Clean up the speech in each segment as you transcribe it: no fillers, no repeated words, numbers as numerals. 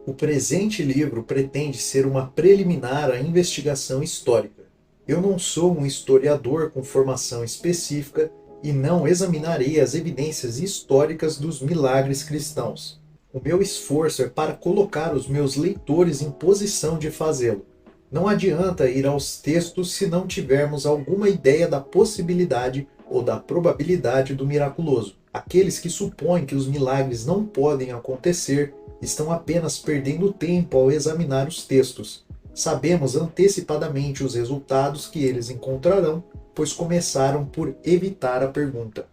O presente livro pretende ser uma preliminar à investigação histórica. Eu não sou um historiador com formação específica e não examinarei as evidências históricas dos milagres cristãos. O meu esforço é para colocar os meus leitores em posição de fazê-lo. Não adianta ir aos textos se não tivermos alguma ideia da possibilidade ou da probabilidade do miraculoso. Aqueles que supõem que os milagres não podem acontecer estão apenas perdendo tempo ao examinar os textos. Sabemos antecipadamente os resultados que eles encontrarão, pois começaram por evitar a pergunta.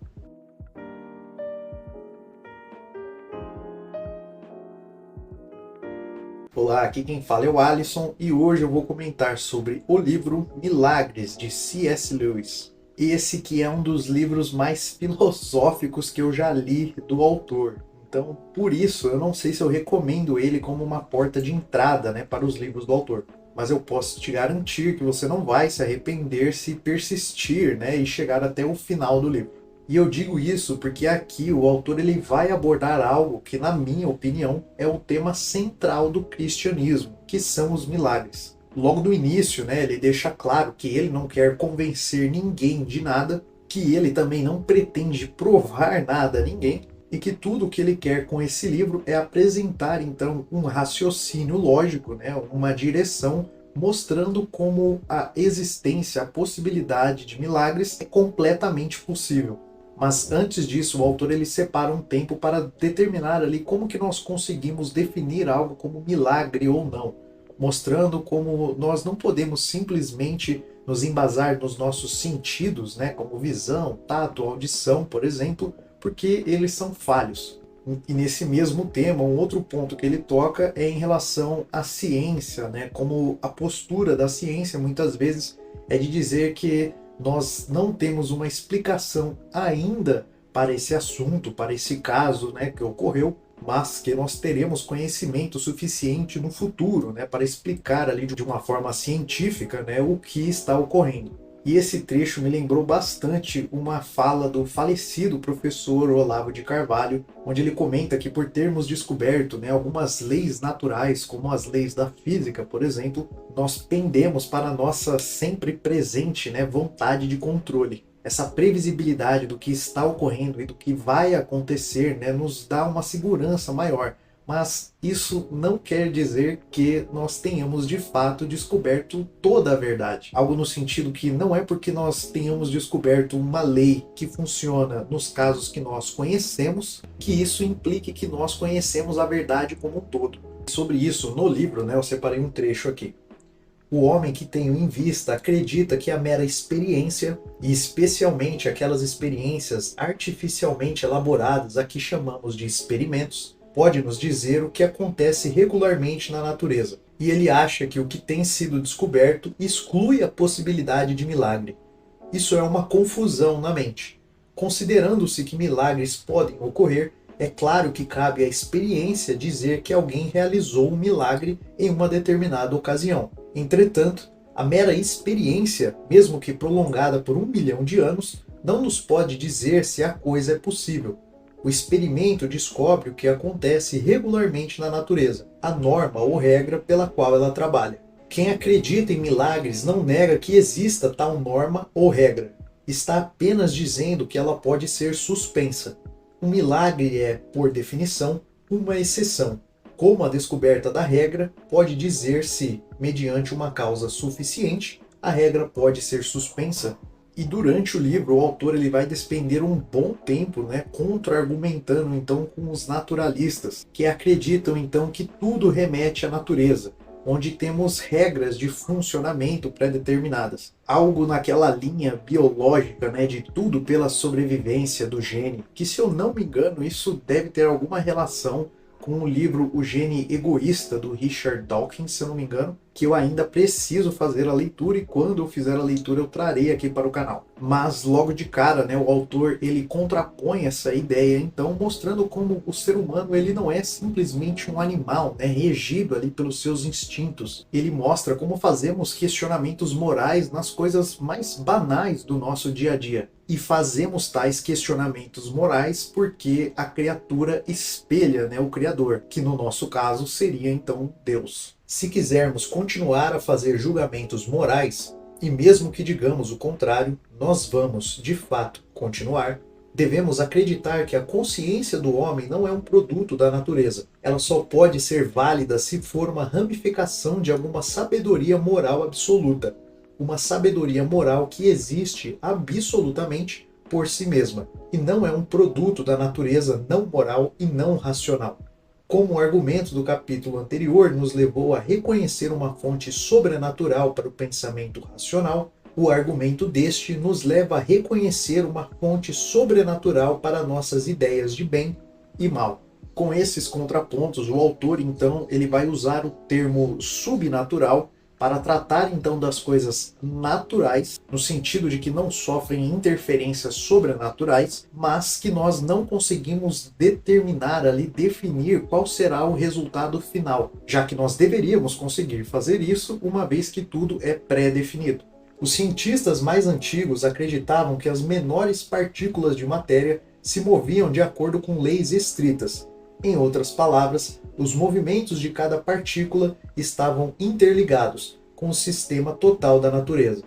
Olá, aqui quem fala é o Alisson e hoje eu vou comentar sobre o livro Milagres, de C.S. Lewis. Esse que é um dos livros mais filosóficos que eu já li do autor. Então, por isso, eu não sei se eu recomendo ele como uma porta de entrada, para os livros do autor. Mas eu posso te garantir que você não vai se arrepender se persistir, e chegar até o final do livro. E eu digo isso porque aqui o autor ele vai abordar algo que, na minha opinião, é o tema central do cristianismo, que são os milagres. Logo no início, ele deixa claro que ele não quer convencer ninguém de nada, que ele também não pretende provar nada a ninguém, e que tudo o que ele quer com esse livro é apresentar então um raciocínio lógico, uma direção mostrando como a existência, a possibilidade de milagres é completamente possível. Mas antes disso, o autor ele separa um tempo para determinar ali como que nós conseguimos definir algo como milagre ou não, mostrando como nós não podemos simplesmente nos embasar nos nossos sentidos, como visão, tato, audição, por exemplo, porque eles são falhos. E nesse mesmo tema, um outro ponto que ele toca é em relação à ciência, como a postura da ciência muitas vezes é de dizer que nós não temos uma explicação ainda para esse assunto, para esse caso que ocorreu, mas que nós teremos conhecimento suficiente no futuro para explicar ali de uma forma científica o que está ocorrendo. E esse trecho me lembrou bastante uma fala do falecido professor Olavo de Carvalho, onde ele comenta que por termos descoberto algumas leis naturais, como as leis da física, por exemplo, nós pendemos para a nossa sempre presente vontade de controle. Essa previsibilidade do que está ocorrendo e do que vai acontecer nos dá uma segurança maior. Mas isso não quer dizer que nós tenhamos de fato descoberto toda a verdade. Algo no sentido que não é porque nós tenhamos descoberto uma lei que funciona nos casos que nós conhecemos, que isso implique que nós conhecemos a verdade como um todo. Sobre isso, no livro, eu separei um trecho aqui. O homem que tenho em vista acredita que a mera experiência, e especialmente aquelas experiências artificialmente elaboradas a que chamamos de experimentos, pode nos dizer o que acontece regularmente na natureza. E ele acha que o que tem sido descoberto exclui a possibilidade de milagre. Isso é uma confusão na mente. Considerando-se que milagres podem ocorrer, é claro que cabe à experiência dizer que alguém realizou um milagre em uma determinada ocasião. Entretanto, a mera experiência, mesmo que prolongada por 1 milhão de anos, não nos pode dizer se a coisa é possível. O experimento descobre o que acontece regularmente na natureza, a norma ou regra pela qual ela trabalha. Quem acredita em milagres não nega que exista tal norma ou regra. Está apenas dizendo que ela pode ser suspensa. Um milagre é, por definição, uma exceção. Como a descoberta da regra pode dizer se, mediante uma causa suficiente, a regra pode ser suspensa. E durante o livro, o autor ele vai despender um bom tempo contra-argumentando então com os naturalistas, que acreditam então que tudo remete à natureza, onde temos regras de funcionamento pré-determinadas. Algo naquela linha biológica de tudo pela sobrevivência do gene, que se eu não me engano isso deve ter alguma relação com o livro O Gene Egoísta, do Richard Dawkins, se eu não me engano, que eu ainda preciso fazer a leitura e quando eu fizer a leitura eu trarei aqui para o canal. Mas logo de cara, né, o autor ele contrapõe essa ideia, então mostrando como o ser humano ele não é simplesmente um animal, né, regido ali pelos seus instintos. Ele mostra como fazemos questionamentos morais nas coisas mais banais do nosso dia a dia. E fazemos tais questionamentos morais porque a criatura espelha, né, o Criador, que no nosso caso seria então Deus. Se quisermos continuar a fazer julgamentos morais, e mesmo que digamos o contrário, nós vamos, de fato, continuar, devemos acreditar que a consciência do homem não é um produto da natureza. Ela só pode ser válida se for uma ramificação de alguma sabedoria moral absoluta. Uma sabedoria moral que existe absolutamente por si mesma, e não é um produto da natureza não moral e não racional. Como o argumento do capítulo anterior nos levou a reconhecer uma fonte sobrenatural para o pensamento racional, o argumento deste nos leva a reconhecer uma fonte sobrenatural para nossas ideias de bem e mal. Com esses contrapontos, o autor então ele vai usar o termo subnatural para tratar então das coisas naturais, no sentido de que não sofrem interferências sobrenaturais, mas que nós não conseguimos determinar ali, definir qual será o resultado final, já que nós deveríamos conseguir fazer isso uma vez que tudo é pré-definido. Os cientistas mais antigos acreditavam que as menores partículas de matéria se moviam de acordo com leis estritas. Em outras palavras, os movimentos de cada partícula estavam interligados com o sistema total da natureza.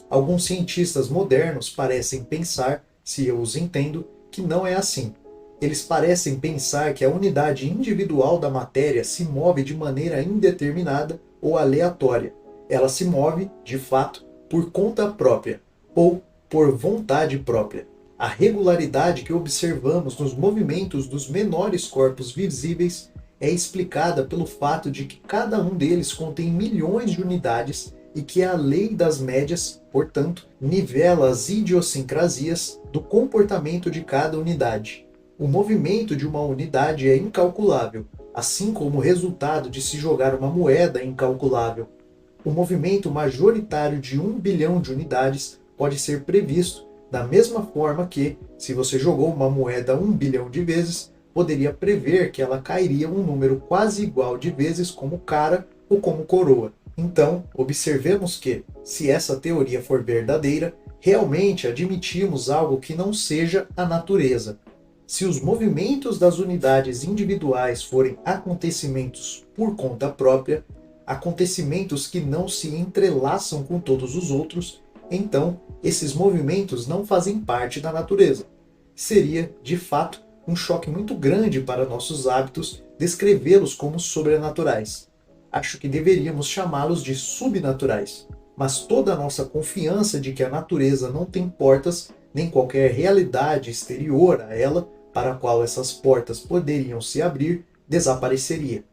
Alguns cientistas modernos parecem pensar, se eu os entendo, que não é assim. Eles parecem pensar que a unidade individual da matéria se move de maneira indeterminada ou aleatória. Ela se move, de fato, por conta própria, ou por vontade própria. A regularidade que observamos nos movimentos dos menores corpos visíveis é explicada pelo fato de que cada um deles contém milhões de unidades e que a lei das médias, portanto, nivela as idiosincrasias do comportamento de cada unidade. O movimento de uma unidade é incalculável, assim como o resultado de se jogar uma moeda é incalculável. O movimento majoritário de 1 bilhão de unidades pode ser previsto da mesma forma que, se você jogou uma moeda 1 bilhão de vezes, poderia prever que ela cairia um número quase igual de vezes como cara ou como coroa. Então, observemos que, se essa teoria for verdadeira, realmente admitimos algo que não seja a natureza. Se os movimentos das unidades individuais forem acontecimentos por conta própria, acontecimentos que não se entrelaçam com todos os outros, então esses movimentos não fazem parte da natureza. Seria, de fato, um choque muito grande para nossos hábitos descrevê-los como sobrenaturais. Acho que deveríamos chamá-los de subnaturais. Mas toda a nossa confiança de que a natureza não tem portas, nem qualquer realidade exterior a ela, para a qual essas portas poderiam se abrir, desapareceria.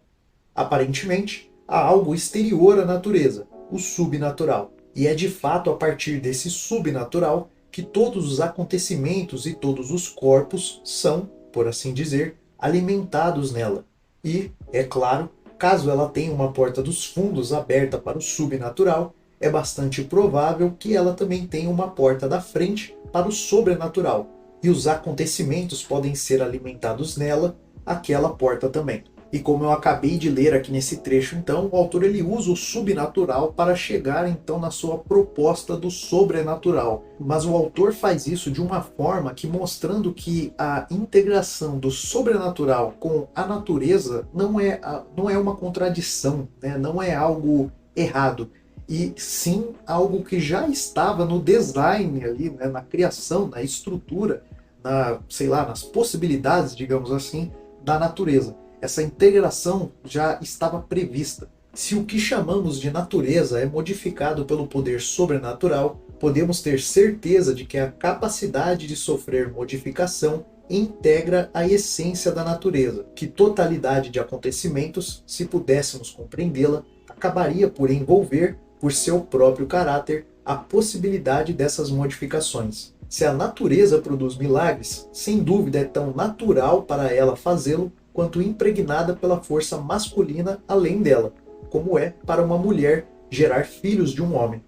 Aparentemente, há algo exterior à natureza, o subnatural. E é de fato a partir desse subnatural que todos os acontecimentos e todos os corpos são, por assim dizer, alimentados nela. E, é claro, caso ela tenha uma porta dos fundos aberta para o subnatural, é bastante provável que ela também tenha uma porta da frente para o sobrenatural. E os acontecimentos podem ser alimentados nela, aquela porta também. E como eu acabei de ler aqui nesse trecho, então, o autor ele usa o subnatural para chegar então na sua proposta do sobrenatural. Mas o autor faz isso de uma forma que mostrando que a integração do sobrenatural com a natureza não é uma contradição, né? Não é algo errado. E sim algo que já estava no design ali, né? Na criação, na estrutura, nas possibilidades, digamos assim, da natureza. Essa integração já estava prevista. Se o que chamamos de natureza é modificado pelo poder sobrenatural, podemos ter certeza de que a capacidade de sofrer modificação integra a essência da natureza, que totalidade de acontecimentos, se pudéssemos compreendê-la, acabaria por envolver, por seu próprio caráter, a possibilidade dessas modificações. Se a natureza produz milagres, sem dúvida é tão natural para ela fazê-lo quanto impregnada pela força masculina além dela, como é para uma mulher gerar filhos de um homem.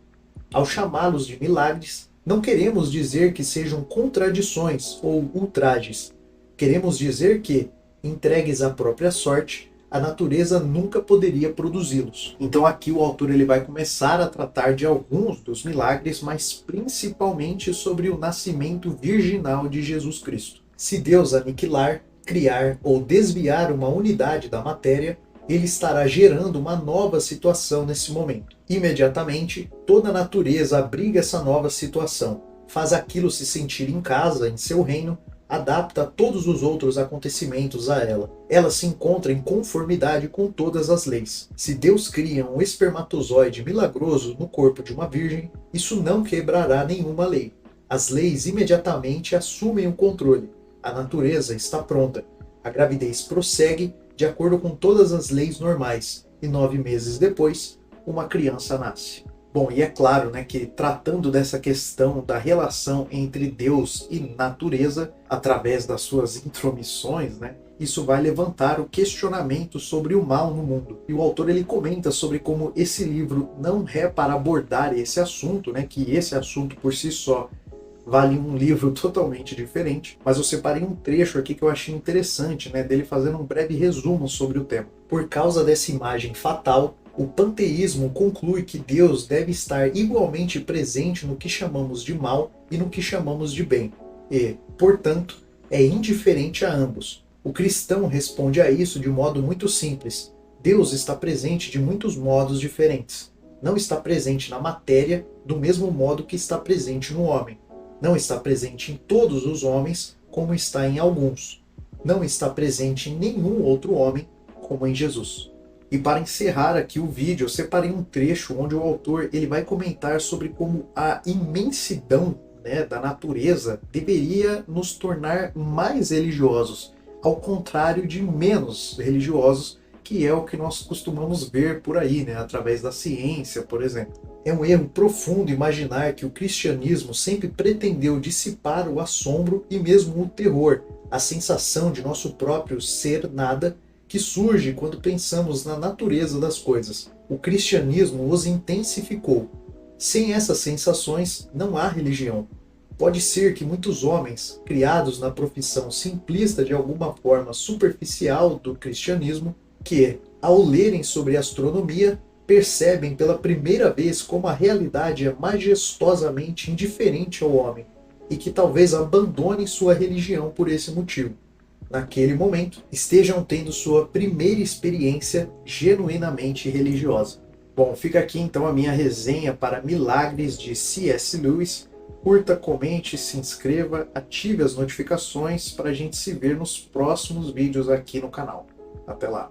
Ao chamá-los de milagres, não queremos dizer que sejam contradições ou ultrajes. Queremos dizer que, entregues à própria sorte, a natureza nunca poderia produzi-los. Então aqui o autor ele vai começar a tratar de alguns dos milagres, mas principalmente sobre o nascimento virginal de Jesus Cristo. Se Deus aniquilar, criar ou desviar uma unidade da matéria, ele estará gerando uma nova situação nesse momento. Imediatamente, toda a natureza abriga essa nova situação, faz aquilo se sentir em casa, em seu reino, adapta todos os outros acontecimentos a ela. Ela se encontra em conformidade com todas as leis. Se Deus cria um espermatozoide milagroso no corpo de uma virgem, isso não quebrará nenhuma lei. As leis imediatamente assumem o controle. A natureza está pronta. A gravidez prossegue de acordo com todas as leis normais, e 9 meses depois, uma criança nasce. Bom, e é claro, né, que tratando dessa questão da relação entre Deus e natureza, através das suas intromissões, né, isso vai levantar o questionamento sobre o mal no mundo. E o autor ele comenta sobre como esse livro não é para abordar esse assunto, né, que esse assunto por si só vale um livro totalmente diferente, mas eu separei um trecho aqui que eu achei interessante, né, dele fazendo um breve resumo sobre o tema. Por causa dessa imagem fatal, o panteísmo conclui que Deus deve estar igualmente presente no que chamamos de mal e no que chamamos de bem, e, portanto, é indiferente a ambos. O cristão responde a isso de um modo muito simples. Deus está presente de muitos modos diferentes. Não está presente na matéria do mesmo modo que está presente no homem. Não está presente em todos os homens, como está em alguns. Não está presente em nenhum outro homem, como em Jesus. E para encerrar aqui o vídeo, eu separei um trecho onde o autor ele vai comentar sobre como a imensidão, né, da natureza deveria nos tornar mais religiosos, ao contrário de menos religiosos, que é o que nós costumamos ver por aí, né, através da ciência, por exemplo. É um erro profundo imaginar que o cristianismo sempre pretendeu dissipar o assombro e mesmo o terror, a sensação de nosso próprio ser nada, que surge quando pensamos na natureza das coisas. O cristianismo os intensificou. Sem essas sensações, não há religião. Pode ser que muitos homens, criados na profissão simplista de alguma forma superficial do cristianismo, que, ao lerem sobre astronomia, percebem pela primeira vez como a realidade é majestosamente indiferente ao homem, e que talvez abandonem sua religião por esse motivo. Naquele momento, estejam tendo sua primeira experiência genuinamente religiosa. Bom, fica aqui então a minha resenha para Milagres de C.S. Lewis. Curta, comente, se inscreva, ative as notificações para a gente se ver nos próximos vídeos aqui no canal. Até lá!